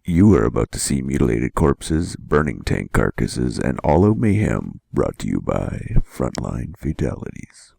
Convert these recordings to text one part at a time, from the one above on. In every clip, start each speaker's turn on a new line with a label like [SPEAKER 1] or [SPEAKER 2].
[SPEAKER 1] You are about to see mutilated corpses, burning tank carcasses, and all out mayhem, brought to you by Frontline Fatalities.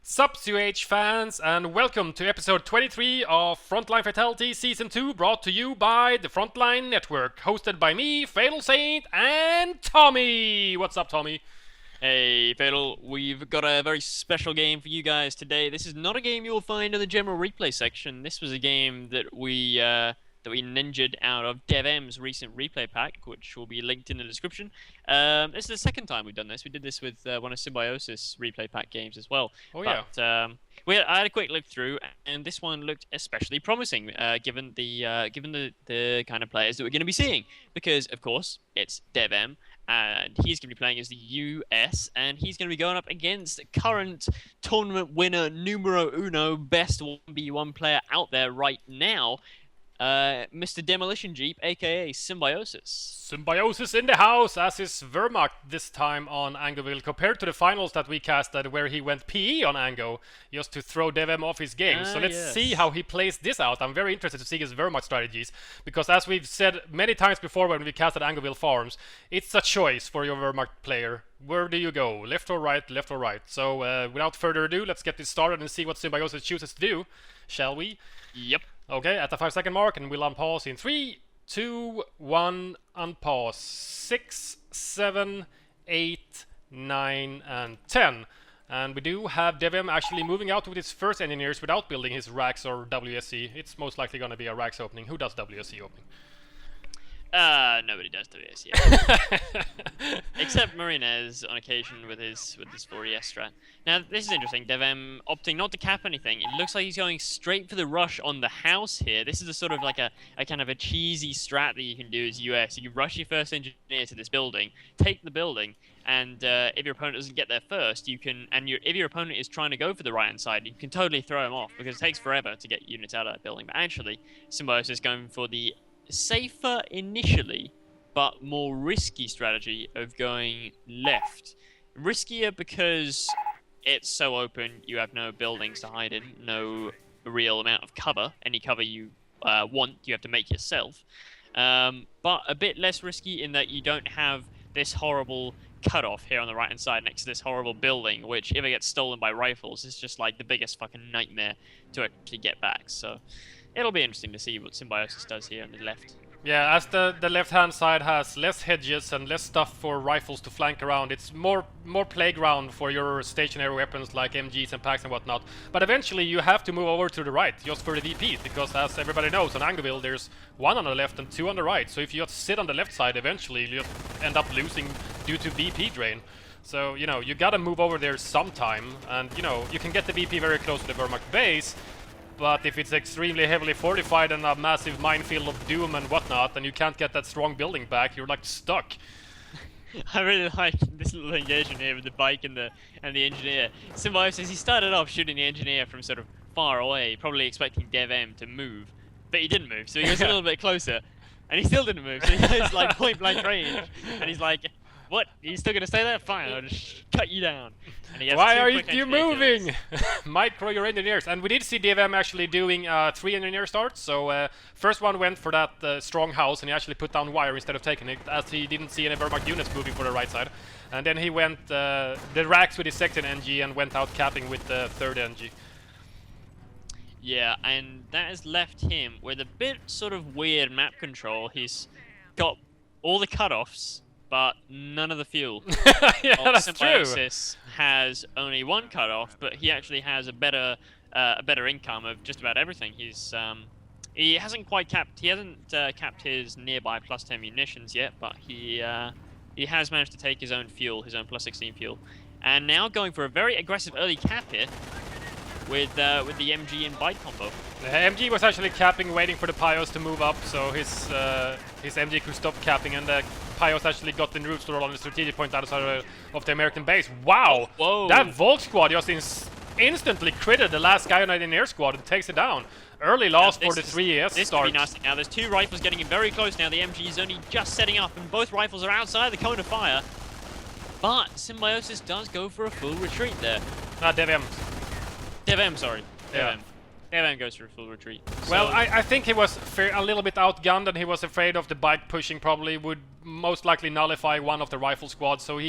[SPEAKER 2] Sup COH fans, and welcome to episode 23 of Frontline Fatalities Season 2, brought to you by the Frontline Network, hosted by me, FatalSaint, and Tommy! What's up, Tommy?
[SPEAKER 3] Hey Fatal, we've got a very special game for you guys today. This is not a game you'll find in the general replay section. This was a game that we ninja'd out of DevM's recent replay pack, which will be linked in the description. This is the second time we've done this. We did this with one of Symbiosis replay pack games as well.
[SPEAKER 2] Oh yeah.
[SPEAKER 3] But I had a quick look through, and this one looked especially promising, given the kind of players that we're going to be seeing. Because of course it's DevM, and he's going to be playing as the US, and he's going to be going up against current tournament winner numero uno, best 1v1 player out there right now, Mr. Demolition Jeep, aka Symbiosis.
[SPEAKER 2] Symbiosis in the house, as is Wehrmacht this time on Angoville, compared to the finals that we casted where he went PE on Ango, just to throw DevM off his game. So let's see how he plays this out. I'm very interested to see his Wehrmacht strategies, because as we've said many times before when we casted Angoville Farms, it's a choice for your Wehrmacht player. Where do you go? Left or right, left or right? So without further ado, let's get this started and see what Symbiosis chooses to do, shall we?
[SPEAKER 3] Yep.
[SPEAKER 2] Okay, at the 5-second mark, and we'll unpause in 3, 2, 1, unpause. 6, 7, 8, 9, and 10. And we do have DevM actually moving out with his first engineers without building his racks or WSC. It's most likely going to be a racks opening. Who does WSC opening?
[SPEAKER 3] Nobody does WSC. Except Marinez on occasion with his 4ES strat. Now this is interesting. DevM opting not to cap anything. It looks like he's going straight for the rush on the house here. This is a sort of like a kind of a cheesy strat that you can do as US. You can rush your first engineer to this building, take the building, and if your opponent doesn't get there first, you can. If your opponent is trying to go for the right hand side, you can totally throw him off because it takes forever to get units out of that building. But actually, Symbiosis is going for the safer initially, but more risky strategy of going left. Riskier because it's so open, you have no buildings to hide in, no real amount of cover. Any cover you want, you have to make yourself. But a bit less risky in that you don't have this horrible cutoff here on the right hand side next to this horrible building, which if it gets stolen by rifles is just like the biggest fucking nightmare to actually get back. So it'll be interesting to see what Symbiosis does here on the left.
[SPEAKER 2] Yeah, as the left-hand side has less hedges and less stuff for rifles to flank around, it's more playground for your stationary weapons like MGs and packs and whatnot. But eventually you have to move over to the right, just for the DPs, because as everybody knows, on Angoville there's 1 on the left and 2 on the right. So if you just sit on the left side, eventually you just end up losing due to VP drain. So, you know, you gotta move over there sometime, and, you know, you can get the VP very close to the Wehrmacht base. But if it's extremely heavily fortified and a massive minefield of doom and whatnot, and you can't get that strong building back, you're like stuck.
[SPEAKER 3] I really like this little engagement here with the bike and the engineer. Symbiosis, he started off shooting the engineer from sort of far away, probably expecting DevM to move, but he didn't move, so he was a little bit closer, and he still didn't move, so he was like point blank range, and he's like, what? You're still gonna stay there? Fine, I'll just cut you down. And he has
[SPEAKER 2] Why are you moving? Micro your engineers. And we did see DevM actually doing 3 engineer starts. So first one went for that strong house, and he actually put down wire instead of taking it, as he didn't see any Wehrmacht units moving for the right side. And then he went the racks with his second NG and went out capping with the third NG.
[SPEAKER 3] Yeah, and that has left him with a bit sort of weird map control. He's got all the cutoffs, but none of the fuel.
[SPEAKER 2] Yeah, that's true.
[SPEAKER 3] Symbiosis has only 1 cutoff, but he actually has a better income of just about everything. He's He hasn't quite capped. He hasn't capped his nearby +10 munitions yet, but he has managed to take his own fuel, his own +16 fuel, and now going for a very aggressive early cap here with the MG and bike combo.
[SPEAKER 2] The MG was actually capping, waiting for the Pios to move up, so his MG could stop capping, and the Pios actually got the root store on the strategic point outside of the American base. Wow!
[SPEAKER 3] Whoa.
[SPEAKER 2] That Volk squad just instantly critted the last guy on the engineer squad and takes it down. Early loss for the 3ES
[SPEAKER 3] This
[SPEAKER 2] start.
[SPEAKER 3] could be nasty now. There's 2 rifles getting in very close now. The MG is only just setting up, and both rifles are outside the cone of fire. But Symbiosis does go for a full retreat there.
[SPEAKER 2] DevM.
[SPEAKER 3] DevM, sorry.
[SPEAKER 2] Yeah.
[SPEAKER 3] DevM goes for a full retreat.
[SPEAKER 2] Well,
[SPEAKER 3] So-
[SPEAKER 2] I think he was a little bit outgunned, and he was afraid of the bike pushing. Probably would most likely nullify one of the rifle squads. So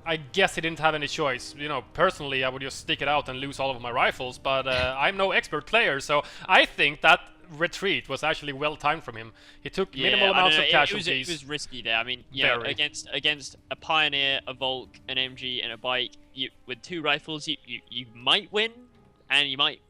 [SPEAKER 2] I guess he didn't have any choice. You know, personally, I would just stick it out and lose all of my rifles. But I'm no expert player, so I think that retreat was actually well timed from him. He took minimal amounts of casualties.
[SPEAKER 3] It was risky there. I mean, yeah,
[SPEAKER 2] Very.
[SPEAKER 3] against a Pioneer, a Volk, an MG, and a bike, with 2 rifles, you might win, and you might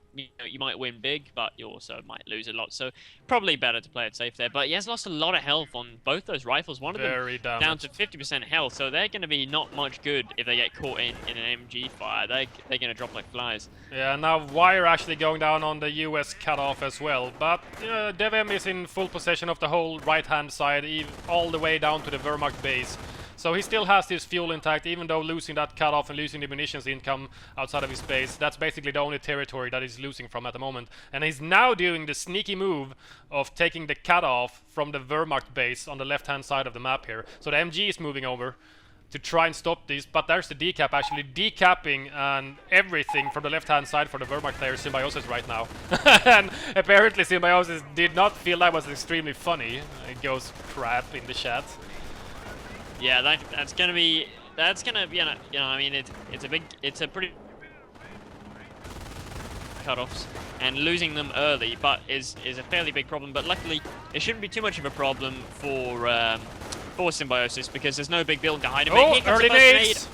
[SPEAKER 3] win big, but you also might lose a lot. So probably better to play it safe there. But he has lost a lot of health on both those rifles. One of them down to 50% health, so they're going to be not much good if they get caught in an MG fire. They're going to drop like flies.
[SPEAKER 2] Yeah, now Wire actually going down on the US cutoff as well. But DevM is in full possession of the whole right-hand side, all the way down to the Wehrmacht base. So he still has his fuel intact, even though losing that cutoff and losing the munitions income outside of his base. That's basically the only territory that he's losing from at the moment. And he's now doing the sneaky move of taking the cutoff from the Wehrmacht base on the left-hand side of the map here. So the MG is moving over to try and stop this, but there's the decap actually decapping and everything from the left-hand side for the Wehrmacht player Symbiosis right now. And apparently Symbiosis did not feel that was extremely funny. It goes crap in the chat.
[SPEAKER 3] Yeah, that's gonna be you know, I mean it's a pretty cutoffs, and losing them early but is a fairly big problem. But luckily it shouldn't be too much of a problem for Symbiosis, because there's no big build behind him.
[SPEAKER 2] Oh,
[SPEAKER 3] Here comes
[SPEAKER 2] early
[SPEAKER 3] the first nade
[SPEAKER 2] nades!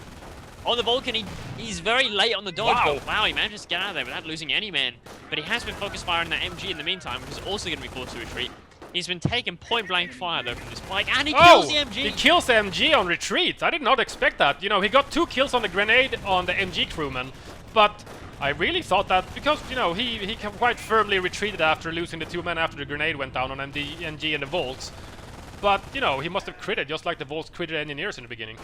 [SPEAKER 3] on the Vulcan. He's very late on the dodge.
[SPEAKER 2] Wow.
[SPEAKER 3] Wow, he manages to get out of there without losing any men. But he has been focus firing that MG in the meantime, which is also going to be forced to retreat. He's been taking point-blank fire, though, from this bike, and he kills the MG!
[SPEAKER 2] He kills the MG on retreat. I did not expect that. You know, he got 2 kills on the grenade on the MG crewman, but I really thought that because, you know, he quite firmly retreated after losing the 2 men after the grenade went down on MG and the Volks. But, you know, he must have critted just like the Volks critted engineers in the beginning.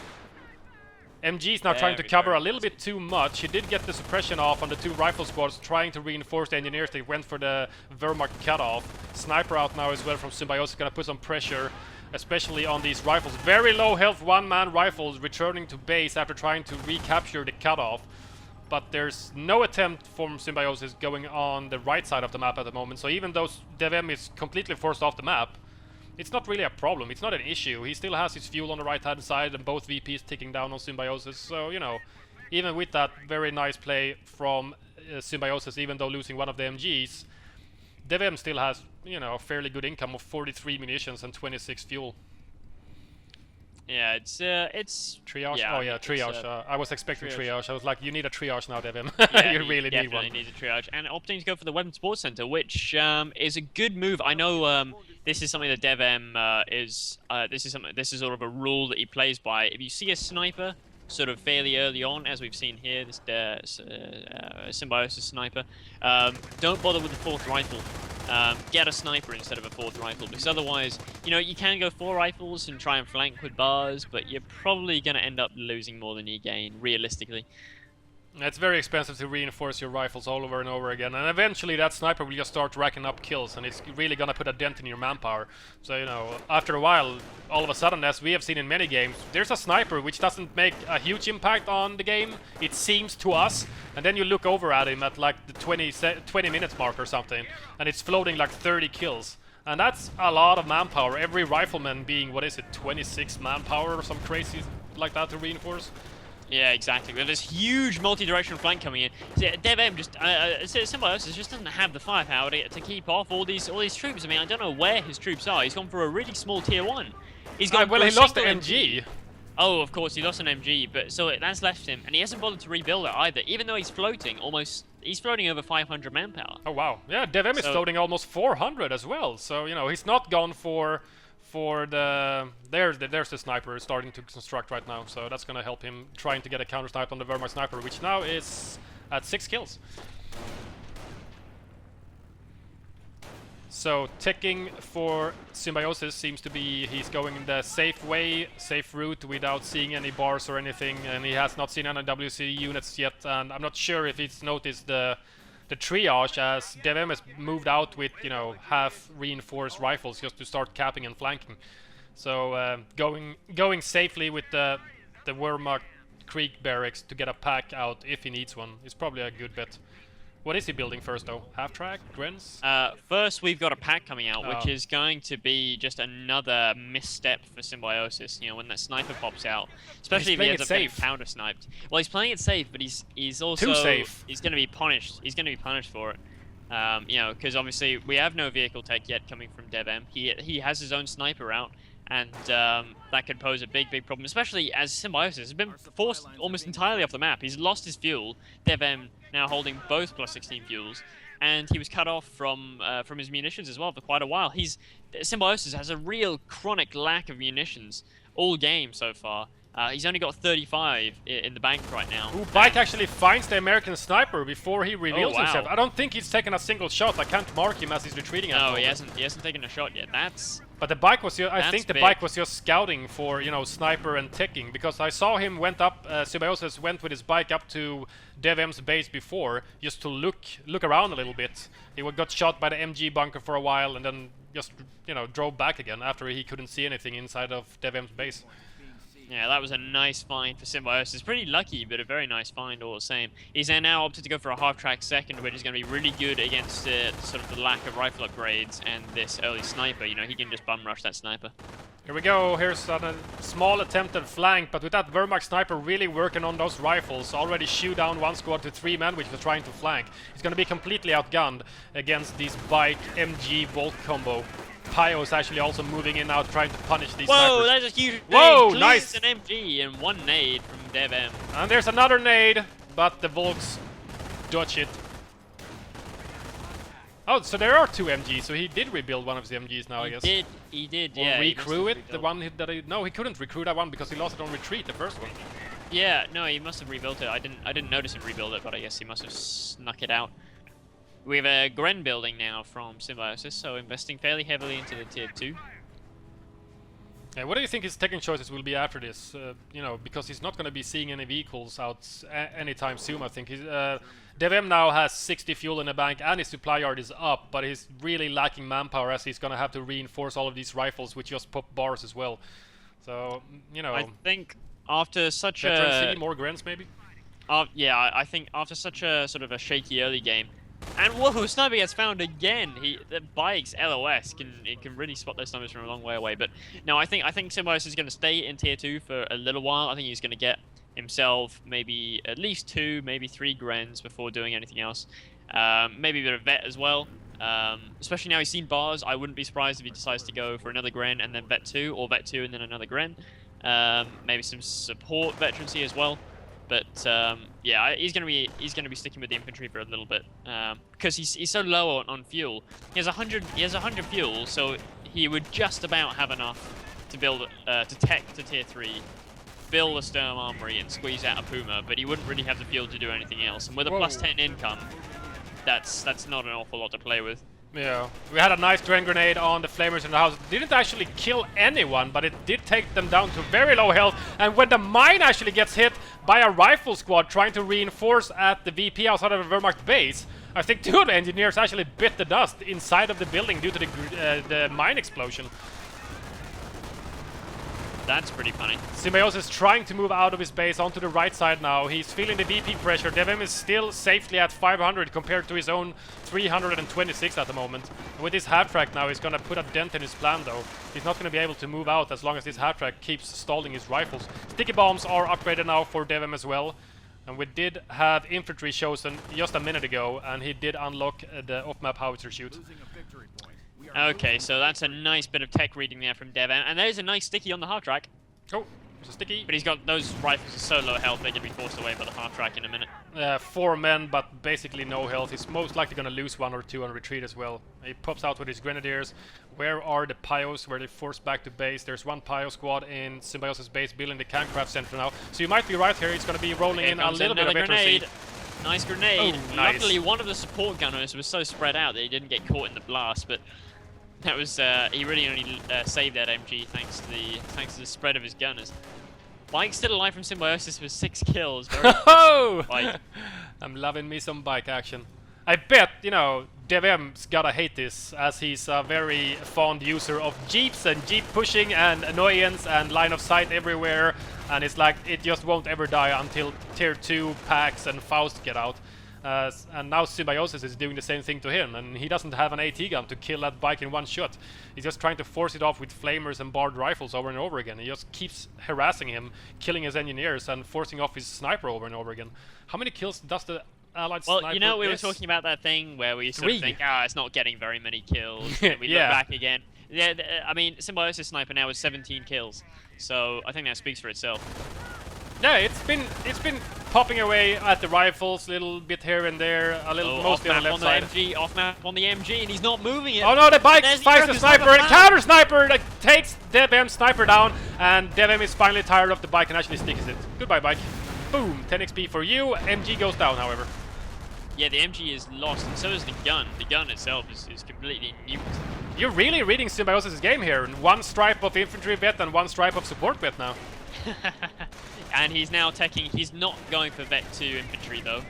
[SPEAKER 2] MG is now trying to cover a little bit too much. He did get the suppression off on the 2 rifle squads trying to reinforce the engineers. They went for the Wehrmacht cutoff. Sniper out now as well from Symbiosis, gonna put some pressure, especially on these rifles. Very low health 1-man rifles returning to base after trying to recapture the cutoff. But there's no attempt from Symbiosis going on the right side of the map at the moment. So even though DevM is completely forced off the map, it's not really a problem. It's not an issue. He still has his fuel on the right-hand side and both VPs ticking down on Symbiosis. So, you know, even with that very nice play from Symbiosis, even though losing one of the MGs, DevM still has, you know, a fairly good income of 43 munitions and 26 fuel.
[SPEAKER 3] Yeah, it's
[SPEAKER 2] Triage?
[SPEAKER 3] yeah,
[SPEAKER 2] oh yeah, triage. I was expecting triage. I was like, you need a triage now, DevM.
[SPEAKER 3] Yeah,
[SPEAKER 2] you really need one.
[SPEAKER 3] Definitely needs a triage, and opting to go for the Weapon Sports Center, which is a good move. I know this is something that DevM this is sort of a rule that he plays by. If you see a sniper sort of fairly early on, as we've seen here, this Symbiosis sniper, don't bother with the 4th rifle. Get a sniper instead of a 4th rifle, because otherwise, you know, you can go 4 rifles and try and flank with bars, but you're probably going to end up losing more than you gain, realistically.
[SPEAKER 2] It's very expensive to reinforce your rifles all over and over again, and eventually that sniper will just start racking up kills, and it's really gonna put a dent in your manpower. So, you know, after a while, all of a sudden, as we have seen in many games, there's a sniper which doesn't make a huge impact on the game, it seems to us, and then you look over at him at like the 20 minutes mark or something, and it's floating like 30 kills. And that's a lot of manpower, every rifleman being, what is it, 26 manpower or some crazy like that to reinforce.
[SPEAKER 3] Yeah, exactly. With this huge multi-directional flank coming in, DevM just Symbiosis just doesn't have the firepower to keep off all these troops. I mean, I don't know where his troops are. He's gone for a really small tier 1. He's gone.
[SPEAKER 2] Well, he lost the MG.
[SPEAKER 3] Oh, of course, he lost an MG, but so that's left him, and he hasn't bothered to rebuild it either. Even though he's floating almost he's floating over 500 manpower.
[SPEAKER 2] Oh wow, yeah, DevM is floating almost 400 as well. So you know he's not gone for the there's the sniper starting to construct right now. So that's gonna help him trying to get a counter snipe on the Wehrmacht sniper, which now is at 6 kills. So ticking for Symbiosis seems to be he's going the safe way, safe route without seeing any bars or anything, and he has not seen any WC units yet, and I'm not sure if he's noticed the triage as DevM has moved out with, you know, half reinforced rifles just to start capping and flanking. So going safely with the Wehrmacht Creek barracks to get a pack out if he needs one is probably a good bet. What is he building first, though? Half-track? Grens?
[SPEAKER 3] First, we've got a pack coming out, which is going to be just another misstep for Symbiosis. You know, when that sniper pops out, especially if he ends up getting counter-sniped. Well, he's playing it safe, but he's also
[SPEAKER 2] too safe.
[SPEAKER 3] He's going to be punished. He's going to be punished for it. You know, because obviously we have no vehicle tech yet coming from DevM. He has his own sniper out, and that could pose a big problem, especially as Symbiosis has been forced almost entirely off the map. He's lost his fuel. DevM now holding both +16 fuels, and he was cut off from his munitions as well for quite a while. Symbiosis has a real chronic lack of munitions all game so far. He's only got 35 in the bank right now.
[SPEAKER 2] Ooh, Bike actually finds the American sniper before he reveals himself. I don't think he's taken a single shot. I can't mark him as he's retreating.
[SPEAKER 3] No, he hasn't taken a shot yet. But
[SPEAKER 2] the Bike was I think the Bike was just scouting for, you know, sniper and ticking, because I saw him went up, Symbiosis went with his Bike up to DevM's base before just to look around a little bit. He got shot by the MG bunker for a while and then just, you know, drove back again after he couldn't see anything inside of DevM's base.
[SPEAKER 3] Yeah, that was a nice find for Symbiosis. Pretty lucky, but a very nice find all the same. He's now opted to go for a half-track second, which is going to be really good against sort of the lack of rifle upgrades and this early sniper. You know, he can just bum rush that sniper.
[SPEAKER 2] Here we go. Here's a small attempted flank, but with that Wehrmacht sniper really working on those rifles, already shoot down one squad to 3 men, which was trying to flank. He's going to be completely outgunned against this Bike MG Volt combo. Pio is actually also moving in now, trying to punish these snipers.
[SPEAKER 3] Whoa, that's a huge nade.
[SPEAKER 2] Whoa, nice!
[SPEAKER 3] An MG and 1 nade from DevM.
[SPEAKER 2] And there's another nade, but the Volks dodge it. Oh, so there are 2 MGs, so he did rebuild one of his MGs now, I guess.
[SPEAKER 3] He did,
[SPEAKER 2] or
[SPEAKER 3] yeah.
[SPEAKER 2] recrew it, the one that no, he couldn't recruit that one because he lost it on retreat, the first one.
[SPEAKER 3] Yeah, no, he must have rebuilt it. I didn't notice him rebuild it, but I guess he must have snuck it out. We have a Gren building now from Symbiosis, so investing fairly heavily into the tier 2.
[SPEAKER 2] Yeah, what do you think his taking choices will be after this? You know, because he's not going to be seeing any vehicles out anytime soon, I think. DevM now has 60 fuel in the bank and his supply yard is up, but he's really lacking manpower as he's going to have to reinforce all of these rifles which just pop bars as well. So, you know...
[SPEAKER 3] I think after such
[SPEAKER 2] a... more Grens maybe?
[SPEAKER 3] Yeah, I think after such a sort of a shaky early game, and whoa, sniper gets found again. The Bike's LOS can really spot those snipers from a long way away. But no, I think Symbiosis is going to stay in tier 2 for a little while. I think he's going to get himself maybe at least 2, maybe 3 Grens before doing anything else. Maybe a bit of vet as well. Especially now he's seen bars. I wouldn't be surprised if he decides to go for another Gren and then vet 2, or vet 2 and then another Gren. Maybe some support veterancy as well. But yeah, he's gonna be sticking with the infantry for a little bit because he's so low on fuel. He has 100 fuel, so he would just about have enough to build to tech to tier 3, build a Sturm Armory, and squeeze out a Puma. But he wouldn't really have the fuel to do anything else. And with a +10 income, that's not an awful lot to play with.
[SPEAKER 2] Yeah, we had a nice Dren grenade on the flamers in the house. Didn't actually kill anyone, but it did take them down to very low health. And when the mine actually gets hit by a rifle squad trying to reinforce at the VP outside of the Wehrmacht base, I think 2 of the engineers actually bit the dust inside of the building due to the mine explosion.
[SPEAKER 3] That's pretty funny.
[SPEAKER 2] Symbiosis is trying to move out of his base onto the right side now. He's feeling the VP pressure. DevM is still safely at 500 compared to his own 326 at the moment. And with this half-track now, he's going to put a dent in his plan though. He's not going to be able to move out as long as this half-track keeps stalling his rifles. Sticky bombs are upgraded now for DevM as well. And we did have infantry chosen just a minute ago, and he did unlock the off-map howitzer shoot.
[SPEAKER 3] Okay, so that's a nice bit of tech reading there from DevM, and there's a nice sticky on the hard track.
[SPEAKER 2] Oh, There's a sticky.
[SPEAKER 3] But he's got those rifles are so low health they're gonna be forced away by the half track in a minute.
[SPEAKER 2] 4 men, but basically no health. He's most likely gonna lose 1 or 2 on retreat as well. He pops out with his grenadiers. Where are the Pyos? Where they forced back to base? There's 1 Pyo squad in Symbiosis base building the Campcraft Center now. So you might be right here. It's gonna be rolling in a little bit of
[SPEAKER 3] grenade.
[SPEAKER 2] FRC.
[SPEAKER 3] Nice grenade.
[SPEAKER 2] Oh, nice.
[SPEAKER 3] Luckily, one of the support gunners was so spread out that he didn't get caught in the blast, but that was he really only saved that MG thanks to the spread of his gunners. Bike's still alive from Symbiosis with 6 kills. Very
[SPEAKER 2] Oh!
[SPEAKER 3] Bike.
[SPEAKER 2] I'm loving me some bike action. I bet, you know, DevM's gotta hate this, as he's a very fond user of jeeps and jeep pushing and annoyance and line of sight everywhere, and it's like it just won't ever die until tier 2 packs and Faust get out. And now Symbiosis is doing the same thing to him, and he doesn't have an AT gun to kill that bike in 1 shot. He's just trying to force it off with flamers and barred rifles over and over again. He just keeps harassing him, killing his engineers and forcing off his sniper over and over again. How many kills does the Allied sniper?
[SPEAKER 3] Well, you know, we were talking about that thing where we sort of think, it's not getting very many kills. And we
[SPEAKER 2] Yeah.
[SPEAKER 3] look back again. Yeah, I mean, Symbiosis sniper now is 17 kills, so I think that speaks for itself.
[SPEAKER 2] Yeah, it's been popping away at the rifles, a little bit here and there, a little mostly on the left side.
[SPEAKER 3] MG, off map on the MG, and he's not moving it.
[SPEAKER 2] Oh no, the bike
[SPEAKER 3] There's
[SPEAKER 2] finds the sniper, and
[SPEAKER 3] man.
[SPEAKER 2] counter sniper that takes DevM sniper down, and DevM is finally tired of the bike and actually sticks it. Goodbye, bike. Boom, 10 XP for you. MG goes down, however.
[SPEAKER 3] Yeah, the MG is lost, and so is the gun. The gun itself is completely nuked.
[SPEAKER 2] You're really reading Symbiosis' game here. 1 stripe of infantry vet and 1 stripe of support vet now.
[SPEAKER 3] And he's now teching. He's not going for Vet 2 infantry though.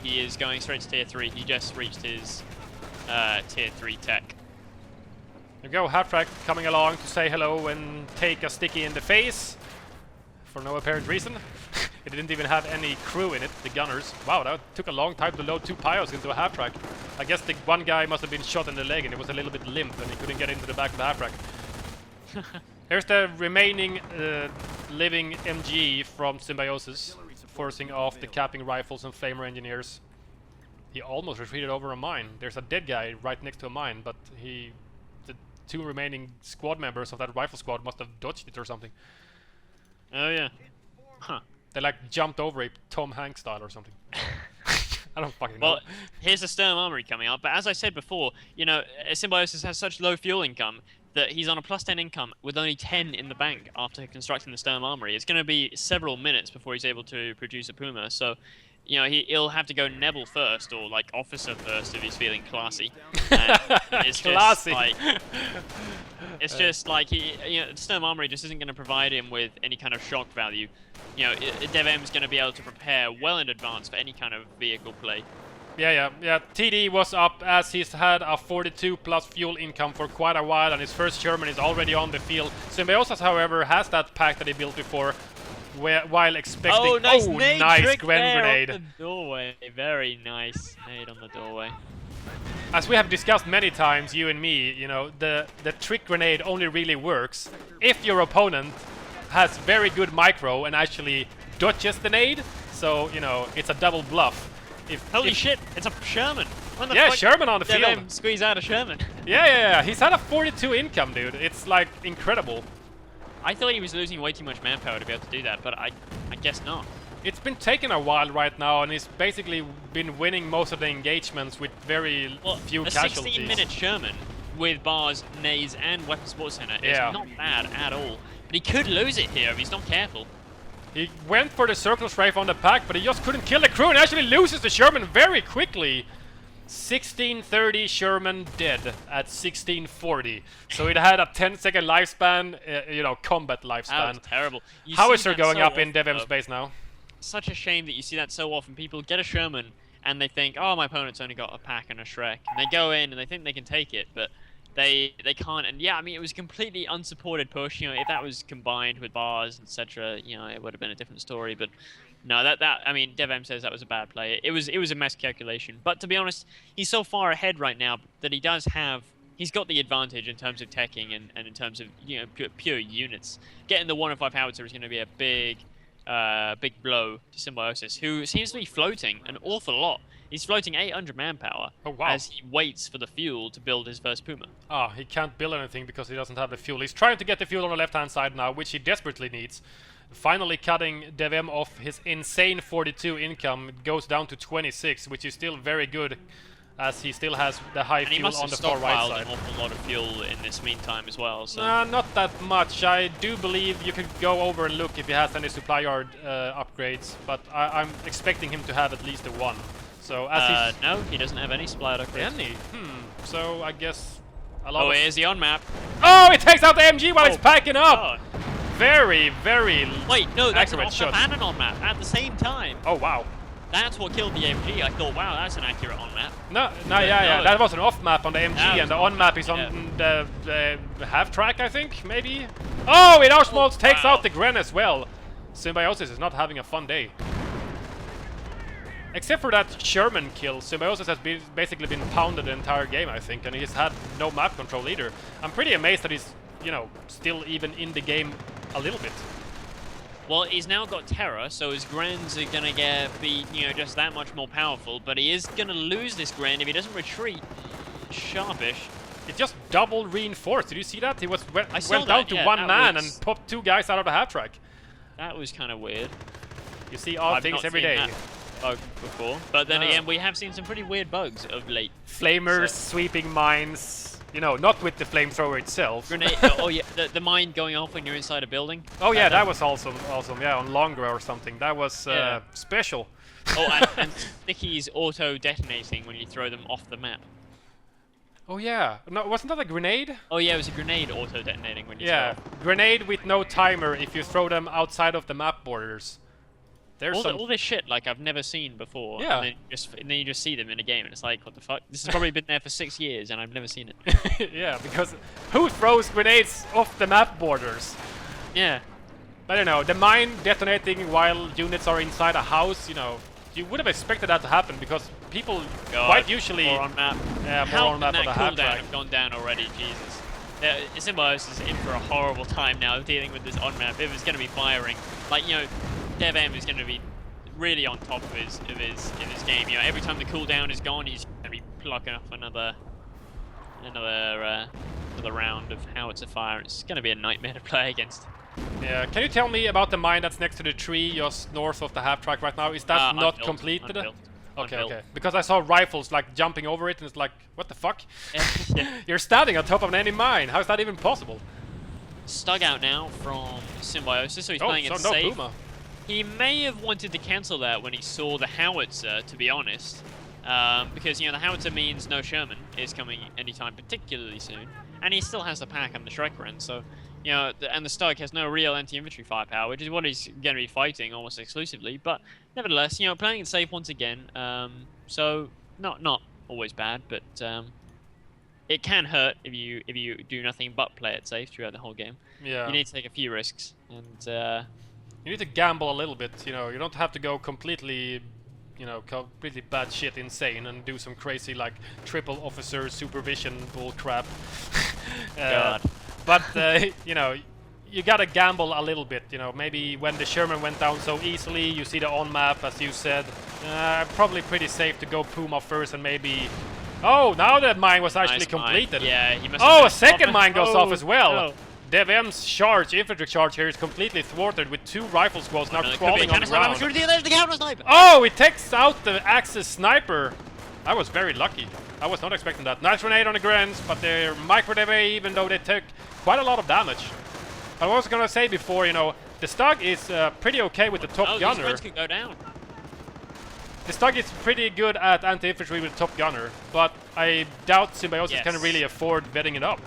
[SPEAKER 3] He is going straight to tier 3. He just reached his tier 3 tech.
[SPEAKER 2] There you go, half-track coming along to say hello and take a sticky in the face. For no apparent reason. It didn't even have any crew in it, the gunners. Wow, that took a long time to load 2 Pyos into a half-track. I guess the one guy must have been shot in the leg and it was a little bit limp and he couldn't get into the back of the half-track. Here's the remaining living MG from Symbiosis, forcing off the capping rifles and flamer engineers. He almost retreated over a mine. There's a dead guy right next to a mine, but the 2 remaining squad members of that rifle squad must have dodged it or something.
[SPEAKER 3] Oh yeah. Huh.
[SPEAKER 2] They like jumped over it Tom Hanks style or something. I don't fucking know.
[SPEAKER 3] Well, here's the Sturm Armory coming up, but as I said before, you know, Symbiosis has such low fuel income that he's on a plus 10 income with only 10 in the bank after constructing the Sturm Armory. It's going to be several minutes before he's able to produce a Puma, so, you know, he'll have to go Nebel first, or, like, Officer first if he's feeling classy. And it's
[SPEAKER 2] classy!
[SPEAKER 3] Just, like, it's just like, you know, the Sturm Armory just isn't going to provide him with any kind of shock value. You know, DevM is going to be able to prepare well in advance for any kind of vehicle play.
[SPEAKER 2] Yeah. TD was up as he's had a 42 plus fuel income for quite a while, and his first Sherman is already on the field. Symbiosis, however, has that pack that he built before, while expecting...
[SPEAKER 3] nice
[SPEAKER 2] nice grenade.
[SPEAKER 3] On the doorway. Very nice nade on the doorway.
[SPEAKER 2] As we have discussed many times, you and me, you know, the trick grenade only really works if your opponent has very good micro and actually dodges the nade. So, you know, it's a double bluff.
[SPEAKER 3] Holy shit, it's a Sherman!
[SPEAKER 2] Yeah, Sherman on the field.
[SPEAKER 3] Squeeze out a Sherman.
[SPEAKER 2] Yeah. He's had a 42 income, dude. It's like incredible.
[SPEAKER 3] I thought he was losing way too much manpower to be able to do that, but I guess not.
[SPEAKER 2] It's been taking a while right now, and he's basically been winning most of the engagements with very few casualties.
[SPEAKER 3] A 16-minute Sherman with bars, nays, and weapon support center is not bad at all. But he could lose it here if he's not careful.
[SPEAKER 2] He went for the circle strafe on the pack, but he just couldn't kill the crew and actually loses the Sherman very quickly. 1630 Sherman dead at 1640. So it had a 10-second lifespan, you know, combat lifespan.
[SPEAKER 3] That was terrible.
[SPEAKER 2] Howitzer going up in DevM space now.
[SPEAKER 3] Such a shame that you see that so often. People get a Sherman and they think, oh, my opponent's only got a pack and a Shrek. And they go in and they think they can take it, but they can't. And yeah, I mean, it was a completely unsupported push. You know, if that was combined with bars, etc., you know, it would have been a different story. But no, I mean, DevM says that was a bad play. It was a miscalculation. But to be honest, he's so far ahead right now that he's got the advantage in terms of teching and in terms of, you know, pure units. Getting the 105 howitzer is going to be a big blow to Symbiosis, who seems to be floating an awful lot. He's floating 800 manpower as he waits for the fuel to build his first Puma.
[SPEAKER 2] He can't build anything because he doesn't have the fuel. He's trying to get the fuel on the left-hand side now, which he desperately needs. finally cutting DevM off his insane 42 income. It goes down to 26, which is still very good, as he still has the high fuel on the far right side.
[SPEAKER 3] An awful lot of fuel in this meantime as well. So.
[SPEAKER 2] Not that much. I do believe you could go over and look if he has any supply yard upgrades, but I'm expecting him to have at least a 1. So as
[SPEAKER 3] no, he doesn't have any supply yard upgrades.
[SPEAKER 2] Any? So I guess a lot.
[SPEAKER 3] Oh, here's the on map.
[SPEAKER 2] Oh, it takes out the MG while it's packing up.
[SPEAKER 3] God.
[SPEAKER 2] Very, very.
[SPEAKER 3] Wait, no, that's an
[SPEAKER 2] accurate
[SPEAKER 3] off
[SPEAKER 2] shot.
[SPEAKER 3] map and an on map at the same time.
[SPEAKER 2] Oh wow.
[SPEAKER 3] That's what killed the MG. I thought, wow, that's an accurate on map.
[SPEAKER 2] No, that was an off map on the MG, and the on map is on the half track, I think, maybe. Oh, it Auschwitz takes out the Gren as well. Symbiosis is not having a fun day. Except for that Sherman kill, Symbiosis has basically been pounded the entire game, I think, and he's had no map control either. I'm pretty amazed that he's, you know, still even in the game a little bit.
[SPEAKER 3] Well, he's now got Terror, so his Grens are gonna be, you know, just that much more powerful. But he is gonna lose this Gren if he doesn't retreat. Sharpish.
[SPEAKER 2] It just double reinforced. Did you see that? He went
[SPEAKER 3] that,
[SPEAKER 2] down to
[SPEAKER 3] yeah,
[SPEAKER 2] one man and popped 2 guys out of the half track.
[SPEAKER 3] That was kind of weird.
[SPEAKER 2] You see odd things every day.
[SPEAKER 3] That bug before, but then again, we have seen some pretty weird bugs of late.
[SPEAKER 2] Flamers, sweeping mines. You know, not with the flamethrower itself.
[SPEAKER 3] Grenade. Oh yeah, the mine going off when you're inside a building.
[SPEAKER 2] Oh yeah, that was awesome. Yeah, on Longra or something. That was special.
[SPEAKER 3] Oh, and stickies auto detonating when you throw them off the map.
[SPEAKER 2] Oh yeah, no, wasn't that a grenade?
[SPEAKER 3] Oh yeah, it was a grenade auto detonating when you
[SPEAKER 2] throw. Grenade with no timer if you throw them outside of the map borders. There's
[SPEAKER 3] all this shit like I've never seen before.
[SPEAKER 2] Yeah.
[SPEAKER 3] And then you just see them in a game, and it's like, what the fuck? This has probably been there for 6 years, and I've never seen it.
[SPEAKER 2] Yeah, because who throws grenades off the map borders?
[SPEAKER 3] Yeah.
[SPEAKER 2] But you know, the mine detonating while units are inside a house, you know, you would have expected that to happen because people quite usually
[SPEAKER 3] more on map.
[SPEAKER 2] Yeah,
[SPEAKER 3] How
[SPEAKER 2] more on map on the half track.
[SPEAKER 3] have gone down already, Jesus. Symbiosis is in for a horrible time now dealing with this on map. If it's going to be firing, like, you know, DevM is going to be really on top of his game. You know, every time the cooldown is gone, he's going to be plucking off another round of howitzer fire. It's going to be a nightmare to play against.
[SPEAKER 2] Yeah, can you tell me about the mine that's next to the tree just north of the half track right now? Is that not completed? Okay. Because I saw rifles like jumping over it, and it's like, what the fuck? You're standing on top of an enemy mine. How is that even possible?
[SPEAKER 3] Stug out now from Symbiosis, so he's playing it safe.
[SPEAKER 2] Puma.
[SPEAKER 3] He may have wanted to cancel that when he saw the howitzer, to be honest, because, you know, the howitzer means no Sherman is coming anytime particularly soon, and he still has the pack and the Shrekren, so, you know, and the Stug has no real anti-infantry firepower, which is what he's going to be fighting almost exclusively, but nevertheless, you know, playing it safe once again, so not always bad, but it can hurt if you do nothing but play it safe throughout the whole game.
[SPEAKER 2] Yeah.
[SPEAKER 3] You need to take a few risks, and
[SPEAKER 2] you need to gamble a little bit, you know, you don't have to go completely, you know, completely bad shit insane and do some crazy, like, triple officer supervision bull crap.
[SPEAKER 3] God.
[SPEAKER 2] But, you know, you gotta gamble a little bit, you know, maybe when the Sherman went down so easily, you see the on-map, as you said, probably pretty safe to go Puma first and maybe... Oh, now that mine was actually completed.
[SPEAKER 3] Mine. Yeah, he must
[SPEAKER 2] a second mine goes off as well.
[SPEAKER 3] No.
[SPEAKER 2] DevM's infantry charge here is completely thwarted with 2 rifle squads now crawling on the ground. Oh, it takes out the Axis sniper. I was very lucky. I was not expecting that. Nice grenade on the Grens, but they're micro-DV even though they took quite a lot of damage. I was gonna say before, you know, the Stug is pretty okay with the top gunner.
[SPEAKER 3] These Grens could go down.
[SPEAKER 2] The Stug is pretty good at anti-infantry with the top gunner, but I doubt Symbiosis can really afford vetting it up.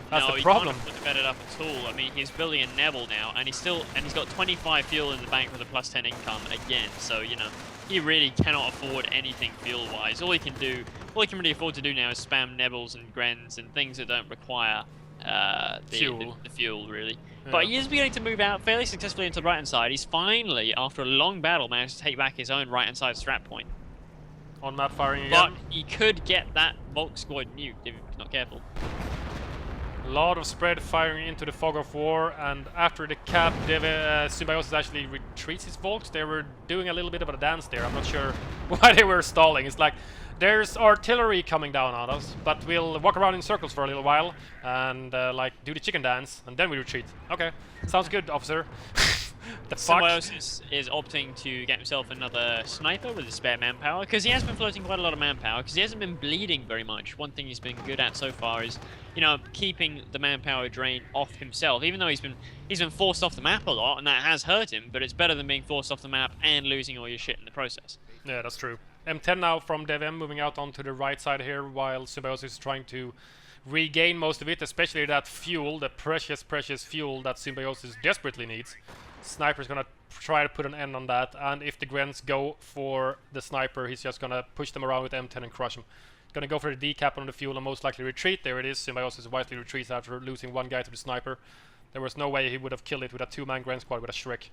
[SPEAKER 2] That's the problem.
[SPEAKER 3] He can't vet it up at all. I mean, he's building a Neville now, and he's got 25 fuel in the bank with a +10 income again. So, you know, he really cannot afford anything fuel-wise. All he can really afford to do now is spam Nevils and Grens and things that don't require the fuel, really. Yeah. But he is beginning to move out fairly successfully into the right-hand side. He's finally, after a long battle, managed to take back his own right-hand side strat point.
[SPEAKER 2] On map firing again.
[SPEAKER 3] But he could get that Volk squad nuked if he's not careful.
[SPEAKER 2] A lot of spread firing into the fog of war, and after the cap, Symbiosis actually retreats his Volks. They were doing a little bit of a dance there. I'm not sure why they were stalling. It's like There's artillery coming down on us, but we'll walk around in circles for a little while and like do the chicken dance, and then we retreat. Okay, sounds good, officer. The fuck?
[SPEAKER 3] Symbiosis is opting to get himself another sniper with his spare manpower, because he has been floating quite a lot of manpower, because he hasn't been bleeding very much. One thing he's been good at so far is, you know, keeping the manpower drain off himself, even though he's been forced off the map a lot, and that has hurt him, but it's better than being forced off the map and losing all your shit in the process.
[SPEAKER 2] Yeah, that's true. M10 now from DevM moving out onto the right side here, while Symbiosis is trying to regain most of it, especially that fuel, the precious fuel that Symbiosis desperately needs. Sniper's gonna try to put an end on that, and if the Gwens go for the sniper, he's just gonna push them around with M10 and crush them. Gonna go for the decap on the fuel and most likely retreat. There it is. Symbiosis wisely retreats after losing one guy to the sniper. There was no way he would have killed it with a 2-man Gren squad with a Shrek.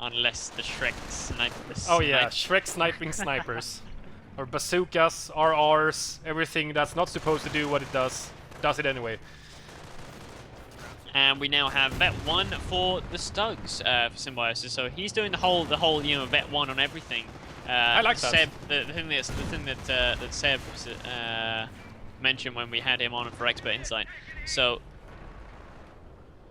[SPEAKER 3] Unless the Shrek snipers.
[SPEAKER 2] Oh yeah, Shrek sniping snipers. Or bazookas, RRs, everything that's not supposed to do what it does it anyway.
[SPEAKER 3] And we now have Vet 1 for the Stugs for Symbiosis, so he's doing the whole you know, Vet 1 on everything.
[SPEAKER 2] I like that.
[SPEAKER 3] Seb, the thing that Seb mentioned when we had him on for Expert Insight. So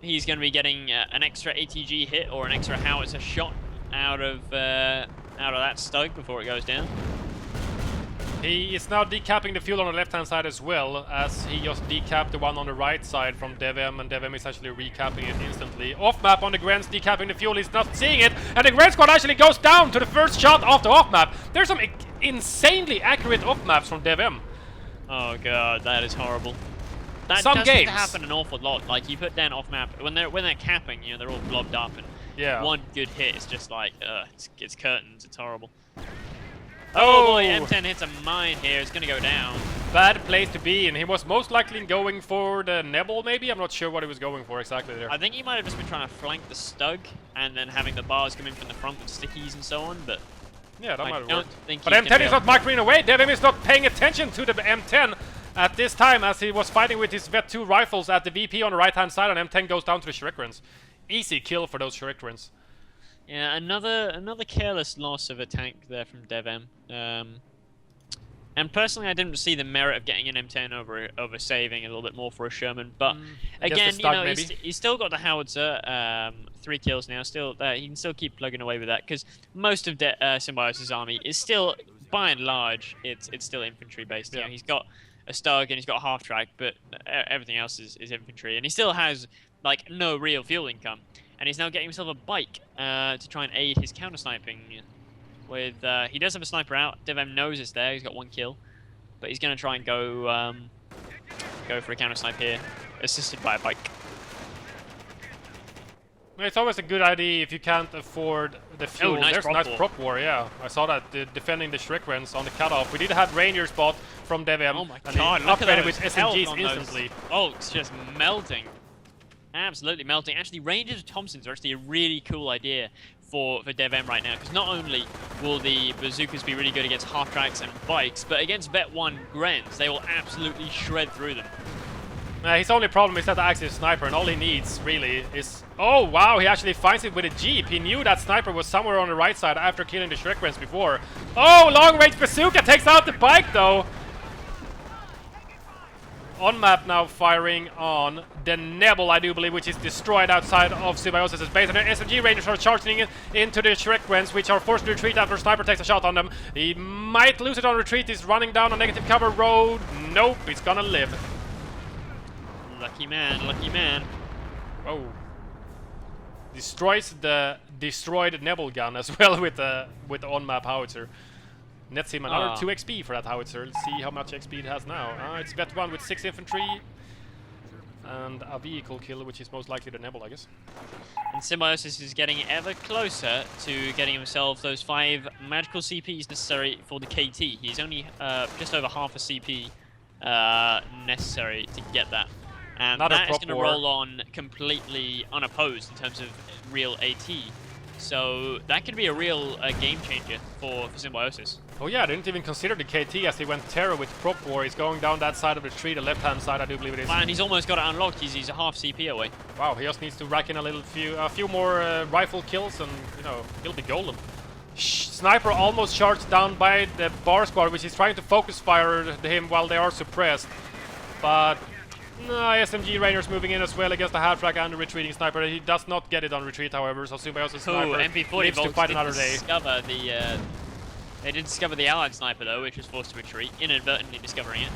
[SPEAKER 3] he's going to be getting an extra ATG hit or an extra howitzer shot out of that Stug before it goes down.
[SPEAKER 2] He is now decapping the fuel on the left-hand side as well, as he just decapped the one on the right side from DevM, and DevM is actually recapping it instantly. Off-map on the Grens, decapping the fuel, he's not seeing it, and the Gren squad actually goes down to the first shot off the off-map. There's some insanely accurate off-maps from DevM.
[SPEAKER 3] Oh god, that is horrible. That
[SPEAKER 2] Some
[SPEAKER 3] does
[SPEAKER 2] games
[SPEAKER 3] happen an awful lot. Like, you put down off-map, when they're capping, you know, they're all blobbed up, and
[SPEAKER 2] yeah,
[SPEAKER 3] one good hit is just like, it's curtains, it's horrible. Oh boy, M10 hits a mine here, it's gonna go down.
[SPEAKER 2] Bad place to be, and he was most likely going for the Nebel, maybe? I'm not sure what he was going for exactly there.
[SPEAKER 3] I think he might have just been trying to flank the Stug, and then having the bars come in from the front with stickies and so on, but...
[SPEAKER 2] yeah, that might have worked.
[SPEAKER 3] But
[SPEAKER 2] M10 is not microing away, DevM is not paying attention to the M10 at this time, as he was fighting with his Vet 2 rifles at the VP on the right-hand side, and M10 goes down to the Shurikerans. Easy kill for those Shurikerans.
[SPEAKER 3] Yeah, another careless loss of a tank there from DevM. And personally, I didn't see the merit of getting an M10 over saving a little bit more for a Sherman. But again, you know, he's still got the howitzer, 3 kills now. Still, he can still keep plugging away with that, because most of Symbiosis' army is still, by and large, it's still infantry based. Yeah. You know, he's got a Stug and he's got a half track, but everything else is infantry, and he still has like no real fuel income. And he's now getting himself a bike to try and aid his counter sniping. With he does have a sniper out. DevM knows it's there. He's got 1 kill, but he's going to try and go for a counter snipe here, assisted by a bike.
[SPEAKER 2] It's always a good idea if you can't afford the fuel.
[SPEAKER 3] Oh, nice
[SPEAKER 2] There's
[SPEAKER 3] prop
[SPEAKER 2] nice
[SPEAKER 3] war.
[SPEAKER 2] prop war, yeah. I saw that defending the Shurikerans on the cutoff. We did have Ranger spot from DevM.
[SPEAKER 3] Oh my
[SPEAKER 2] and
[SPEAKER 3] god!
[SPEAKER 2] he
[SPEAKER 3] Look at
[SPEAKER 2] upgraded
[SPEAKER 3] those
[SPEAKER 2] with
[SPEAKER 3] health
[SPEAKER 2] SMGs
[SPEAKER 3] on
[SPEAKER 2] instantly.
[SPEAKER 3] Those. Oh, it's just melting. Absolutely melting. Actually, Rangers of Thompsons are actually a really cool idea for DevM right now, because not only will the bazookas be really good against half tracks and bikes, but against Vet 1 Grens, they will absolutely shred through them.
[SPEAKER 2] His only problem is that the active sniper, and all he needs really is... oh wow, he actually finds it with a jeep. He knew that sniper was somewhere on the right side after killing the Shurikerans before. Oh, long range bazooka takes out the bike though. On map now, firing on the Nebel, I do believe, which is destroyed outside of Symbiosis' base. And the SMG Rangers are charging into the Shurikerans, which are forced to retreat after Sniper takes a shot on them. He might lose it on retreat. He's running down a negative cover road. Nope, he's gonna live.
[SPEAKER 3] Lucky man, lucky man.
[SPEAKER 2] Oh. Destroys the destroyed Nebel gun as well with the on-map howitzer. Nets him another 2 XP for that howitzer. Let's see how much XP it has now. It's Vet 1 with 6 infantry and a vehicle kill, which is most likely the Nebel, I guess.
[SPEAKER 3] And Symbiosis is getting ever closer to getting himself those 5 magical CPs necessary for the KT. He's only just over half a CP necessary to get that. And that is going to roll on completely unopposed in terms of real AT. So that could be a real game changer for Symbiosis.
[SPEAKER 2] Oh yeah, I didn't even consider the KT as he went terror with prop war. He's going down that side of the tree, the left-hand side, I do believe it is.
[SPEAKER 3] And he's almost got it unlocked. He's a half CP away.
[SPEAKER 2] Wow, he just needs to rack in a few more rifle kills, and you know he'll be golden. Sniper almost charged down by the bar squad, which is trying to focus fire him while they are suppressed. But no, SMG Rangers moving in as well against the half-track and the retreating sniper. He does not get it on retreat, however, so Symbiosis sniper
[SPEAKER 3] MP40
[SPEAKER 2] lives to fight another day.
[SPEAKER 3] They did discover the allied sniper though, which was forced to retreat, inadvertently discovering it.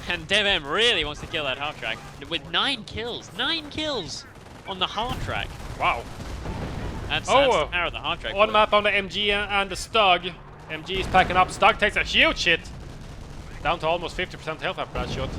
[SPEAKER 3] And DevM really wants to kill that half-track with 9 kills. 9 kills on the half-track.
[SPEAKER 2] Wow.
[SPEAKER 3] That's the power of the half-track.
[SPEAKER 2] One map on the MG and the Stug. MG is packing up. Stug takes a huge hit. Down to almost 50% health after that shot.